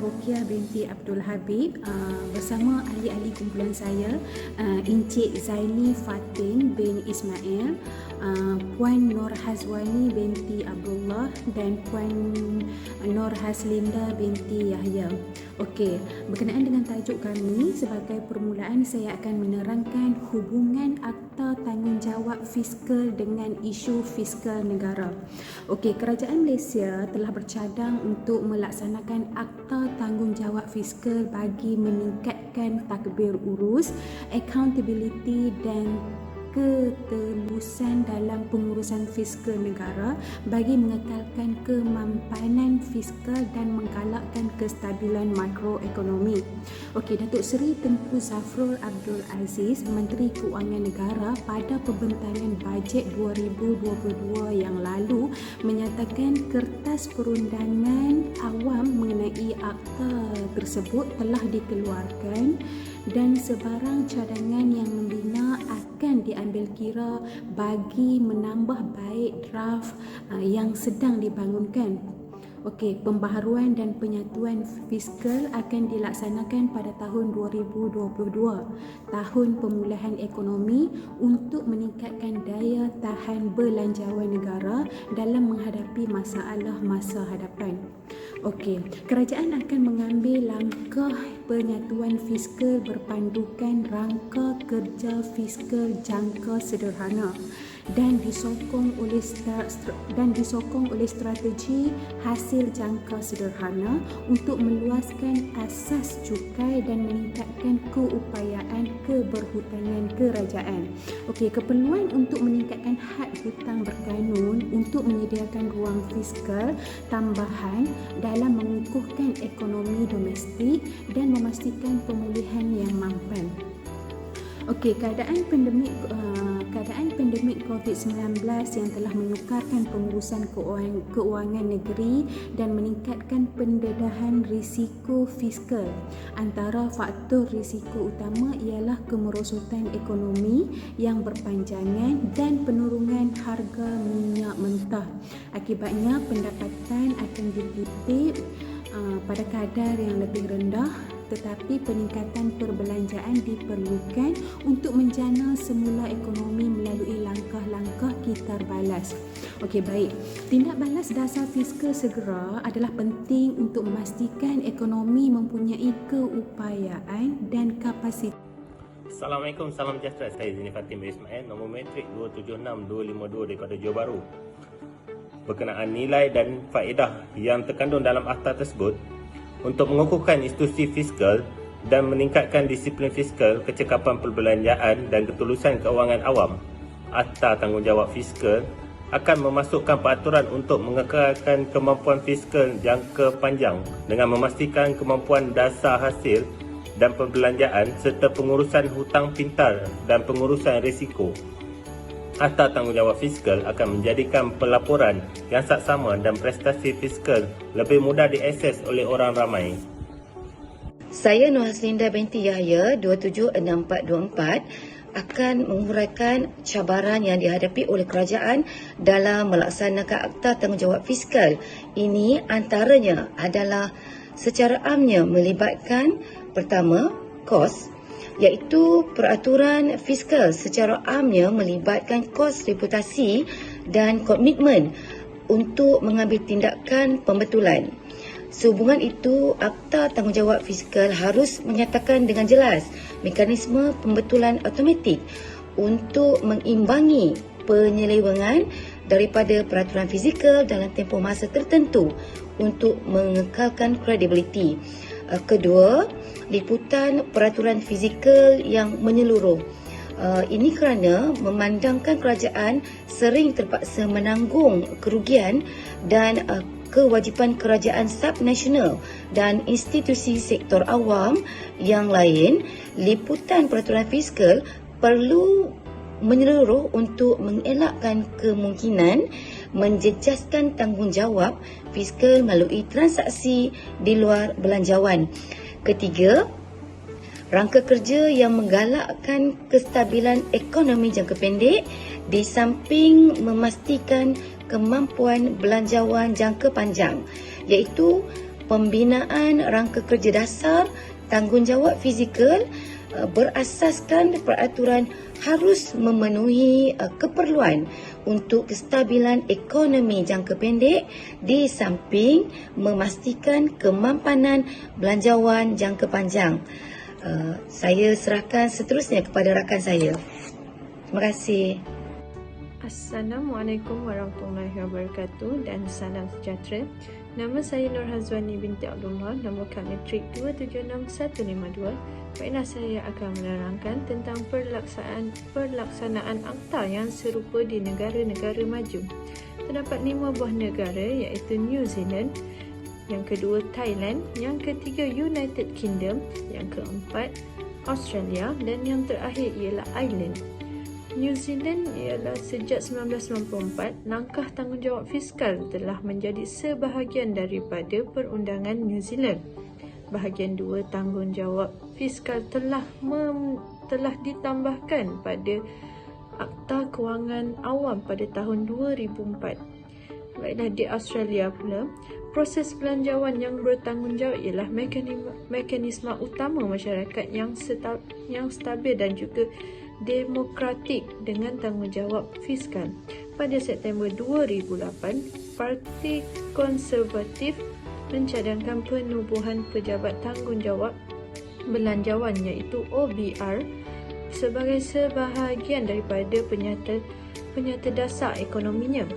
Rokiah binti Abdul Habib bersama ahli-ahli kumpulan saya, Encik Zaini Fatin bin Ismail, Puan Nur Hazwani binti Abdullah dan Puan Nur Haslinda binti Yahya. Okey, berkenaan dengan tajuk kami, sebagai permulaan saya akan menerangkan hubungan Akta Tanggungjawab Fiskal dengan isu fiskal negara. Okey, Kerajaan Malaysia telah bercadang untuk melaksanakan Akta Tanggungjawab Fiskal bagi meningkatkan takbir urus, accountability dan ketelusan dalam pengurusan fiskal negara bagi mengekalkan kemampanan fiskal dan menggalakkan kestabilan makroekonomi. Okey, Datuk Seri Tengku Zafrul Abdul Aziz, Menteri Keuangan Negara, pada pembentangan bajet 2022 yang lalu menyatakan kertas perundangan awam mengenai akta tersebut telah dikeluarkan dan sebarang cadangan yang membina akan diambil kira bagi menambah baik draft yang sedang dibangunkan. Okey, pembaharuan dan penyatuan fiskal akan dilaksanakan pada tahun 2022, tahun pemulihan ekonomi, untuk meningkatkan daya tahan belanjawan negara dalam menghadapi masalah masa hadapan. Okey, kerajaan akan mengambil langkah penyatuan fiskal berpandukan rangka kerja fiskal jangka sederhana dan disokong oleh strategi hasil jangka sederhana untuk meluaskan asas cukai dan meningkatkan keupayaan keberhutangan kerajaan. Okey, keperluan untuk meningkatkan had hutang berkanun untuk menyediakan ruang fiskal tambahan dalam mengukuhkan ekonomi domestik dan memastikan pemulihan yang mampan. Okey, keadaan pandemik COVID-19 yang telah menukarkan pengurusan keuangan negeri dan meningkatkan pendedahan risiko fiskal. Antara faktor risiko utama ialah kemerosotan ekonomi yang berpanjangan dan penurunan harga minyak mentah. Akibatnya, pendapatan akan dititip pada kadar yang lebih rendah, tetapi peningkatan perbelanjaan diperlukan untuk menjana semula ekonomi melalui langkah-langkah kitar balas. Okey, baik. Tindak balas dasar fiskal segera adalah penting untuk memastikan ekonomi mempunyai keupayaan dan kapasiti. Assalamualaikum, salam sejahtera. Saya Zaini Fatin bin Ismail, nombor matrik 276252 daripada Johor Bahru. Berkenaan nilai dan faedah yang terkandung dalam akta tersebut, untuk mengukuhkan institusi fiskal dan meningkatkan disiplin fiskal, kecekapan perbelanjaan dan ketulusan keuangan awam, Akta Tanggungjawab Fiskal akan memasukkan peraturan untuk mengekalkan kemampuan fiskal jangka panjang dengan memastikan kemampuan dasar hasil dan perbelanjaan serta pengurusan hutang pintar dan pengurusan risiko. Akta Tanggungjawab Fiskal akan menjadikan pelaporan yang saksama dan prestasi fiskal lebih mudah diakses oleh orang ramai. Saya Nur Haslinda binti Yahya 276424 akan menguraikan cabaran yang dihadapi oleh kerajaan dalam melaksanakan Akta Tanggungjawab Fiskal. Ini antaranya adalah secara amnya melibatkan pertama, kos, iaitu peraturan fiskal secara amnya melibatkan kos reputasi dan komitmen untuk mengambil tindakan pembetulan. Sehubungan itu, Akta Tanggungjawab Fiskal harus menyatakan dengan jelas mekanisme pembetulan automatik untuk mengimbangi penyelewengan daripada peraturan fizikal dalam tempoh masa tertentu untuk mengekalkan kredibiliti. Kedua, liputan peraturan fizikal yang menyeluruh. Ini kerana memandangkan kerajaan sering terpaksa menanggung kerugian dan kewajipan kerajaan subnasional dan institusi sektor awam yang lain, liputan peraturan fiskal perlu menyeluruh untuk mengelakkan kemungkinan menjejaskan tanggungjawab fiskal melalui transaksi di luar belanjawan. Ketiga, rangka kerja yang menggalakkan kestabilan ekonomi jangka pendek di samping memastikan kemampuan belanjawan jangka panjang, iaitu pembinaan rangka kerja dasar, tanggungjawab fizikal berasaskan peraturan harus memenuhi keperluan untuk kestabilan ekonomi jangka pendek di samping memastikan kemampanan belanjawan jangka panjang. Saya serahkan seterusnya kepada rakan saya. Terima kasih. Assalamualaikum warahmatullahi wabarakatuh dan salam sejahtera. Nama saya Nur Hazwani binti Abdullah, nombor kad matrik 276152. Baiklah, saya akan menerangkan tentang pelaksanaan akta yang serupa di negara-negara maju. Terdapat 5 buah negara iaitu New Zealand, yang kedua Thailand, yang ketiga United Kingdom, yang keempat Australia dan yang terakhir ialah Ireland. New Zealand ialah sejak 1994, langkah tanggungjawab fiskal telah menjadi sebahagian daripada perundangan New Zealand. Bahagian 2 tanggungjawab fiskal telah ditambahkan pada Akta Kewangan Awam pada tahun 2004. Baiklah, di Australia pula, proses belanjawan yang bertanggungjawab ialah mekanisme utama masyarakat yang stabil dan juga demokratik dengan tanggungjawab fiskal. Pada September 2008, Parti Konservatif mencadangkan penubuhan Pejabat Tanggungjawab Belanjawan iaitu OBR sebagai sebahagian daripada penyata dasar ekonominya.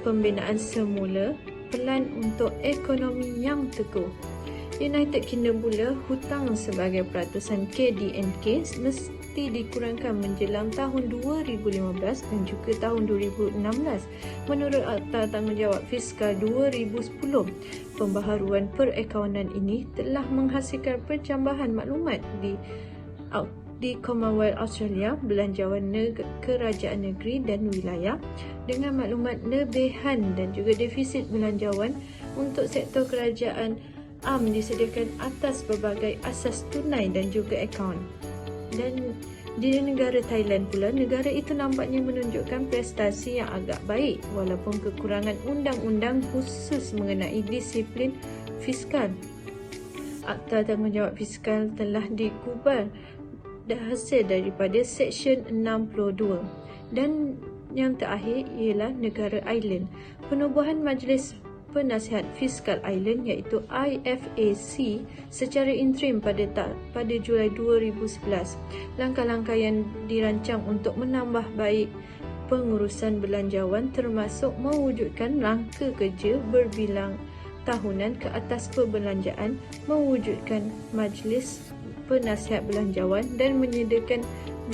Pembinaan semula pelan untuk ekonomi yang teguh. United Kingdom pula, hutang sebagai peratusan KDNK mesti dikurangkan menjelang tahun 2015 dan juga tahun 2016 menurut Akta Tanggungjawab Fiskal 2010. Pembaharuan perakaunan ini telah menghasilkan pencambahan maklumat di Commonwealth Australia, belanjawan kerajaan negeri dan wilayah dengan maklumat lebihan dan juga defisit belanjawan untuk sektor kerajaan disediakan atas berbagai asas tunai dan juga akaun. Dan di negara Thailand pula, negara itu nampaknya menunjukkan prestasi yang agak baik walaupun kekurangan undang-undang khusus mengenai disiplin fiskal. Akta Tanggungjawab Fiskal telah dikubal hasil daripada Seksyen 62. Dan yang terakhir ialah negara Ireland. Penubuhan Majlis Penasihat Fiskal Ireland iaitu IFAC secara interim pada Julai 2011. Langkah-langkah yang dirancang untuk menambah baik pengurusan belanjawan termasuk mewujudkan rangka kerja berbilang tahunan ke atas perbelanjaan, mewujudkan Majlis Penasihat Belanjawan dan menyediakan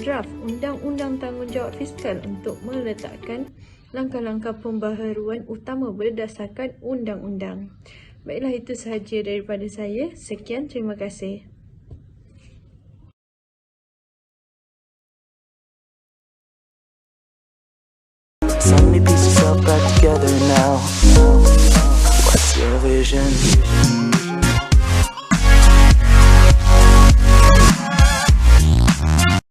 draft Undang-Undang Tanggungjawab Fiskal untuk meletakkan langkah-langkah pembaharuan utama berdasarkan undang-undang. Baiklah, itu sahaja daripada saya. Sekian, terima kasih. So many pieces all back together now. What's your vision?